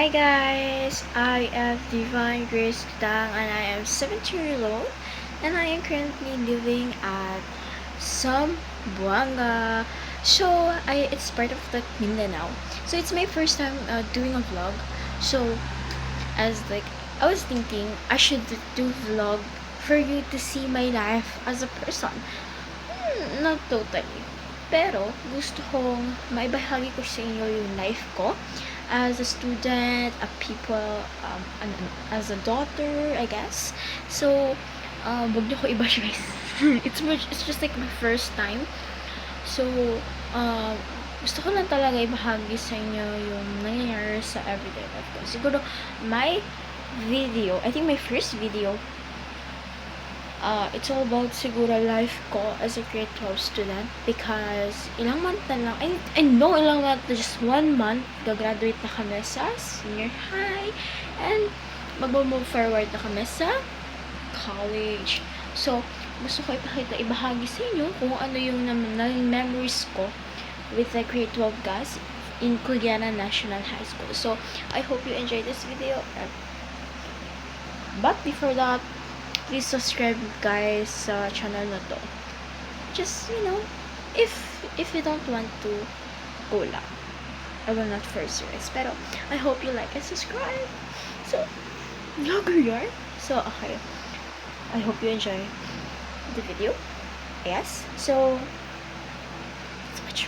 Hi guys, I am Divine Grace Dang and I am 17 years old and I am currently living at Zamboanga. It's part of the Mindanao. So it's my first time doing a vlog. So as like I was thinking I should do vlog for you to see my life as a person. Not totally. Pero, gusto kong maibahagi ko sa inyo yung life ko as a student, a people, as a daughter, I guess. So, wag niyo ko i-bash guys. It's just like my first time. So, gusto ko lang talaga ibahagi sa inyo yung nangyayari sa everyday life ko. Siguro, my video, I think my first video it's all about siguro life ko as a grade 12 student because ilang month na lang, I know ilang month, just 1 month, gagraduate na kami sa senior high and mag-move forward na kami sa college. So, gusto ko ibahagi sa inyo kung ano yung memories ko with the grade 12 guys in Kulyana National High School. So, I hope you enjoy this video. But before that, please subscribe guys sa channel na to. Just, if you don't want to, go lang. I will not force you guys. Pero, I hope you like and subscribe. So, vlogger yarn. So, okay. I hope you enjoy the video. Yes. So, let's watch.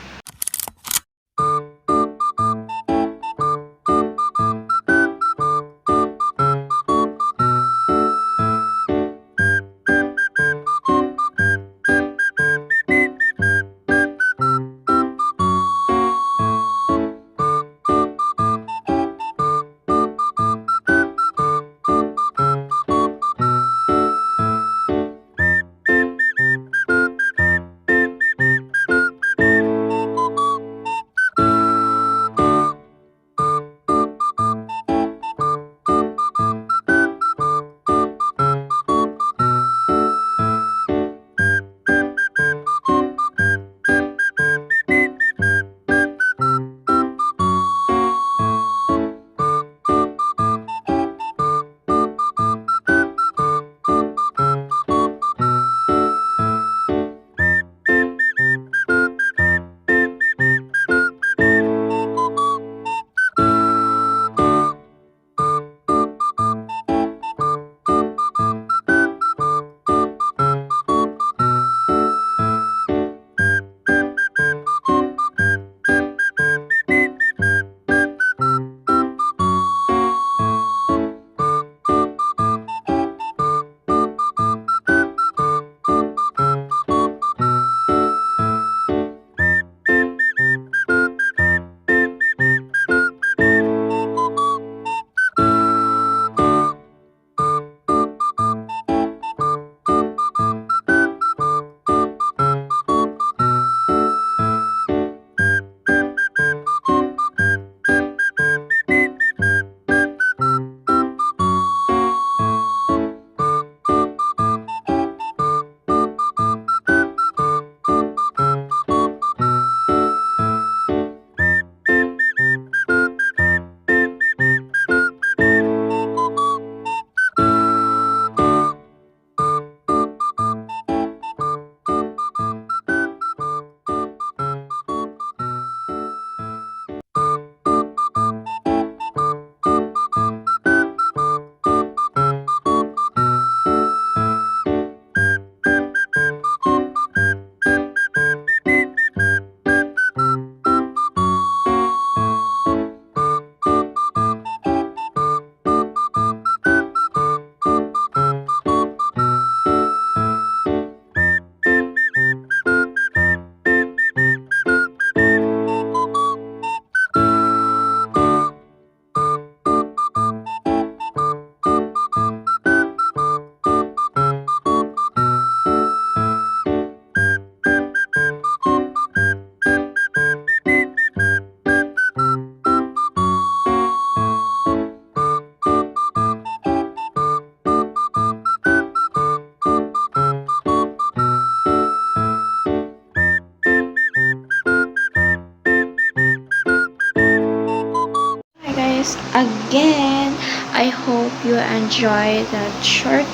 enjoy that short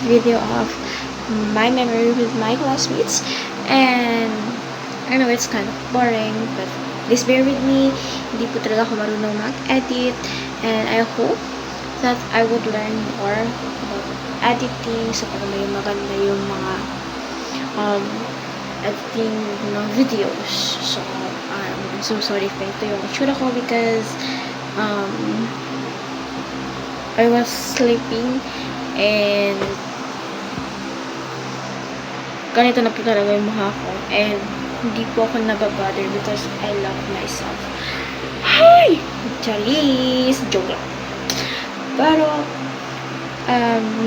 video of my memory with my classmates. And I know it's kind of boring, but please bear with me. Hindi po talaga ako marunong mag-edit. And I hope that I would learn more about editing. So, para may maganda yung mga editing ng videos. So, I'm so sorry if ito yung itsura ko because I was sleeping and ganito na po talaga yung mukha ko. And hindi po ako nababother because I love myself. Hi! Charis! Joke lang. Pero,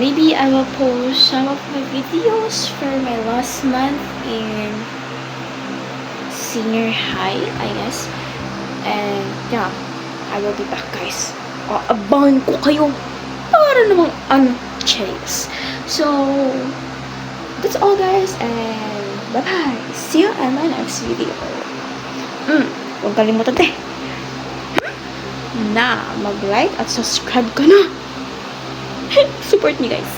maybe I will post some of my videos for my last month in senior high, I guess. And, yeah, I will be back, guys. Abangan ko kayo para namang Charis. So, that's all, guys, and bye-bye. See you on my next video. Huwag kalimutan na mag-like at subscribe ka na. Support me, guys.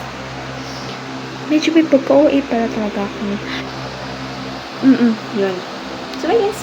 Medyo may pagka-OA para talaga ako. Yun. So, bye, guys.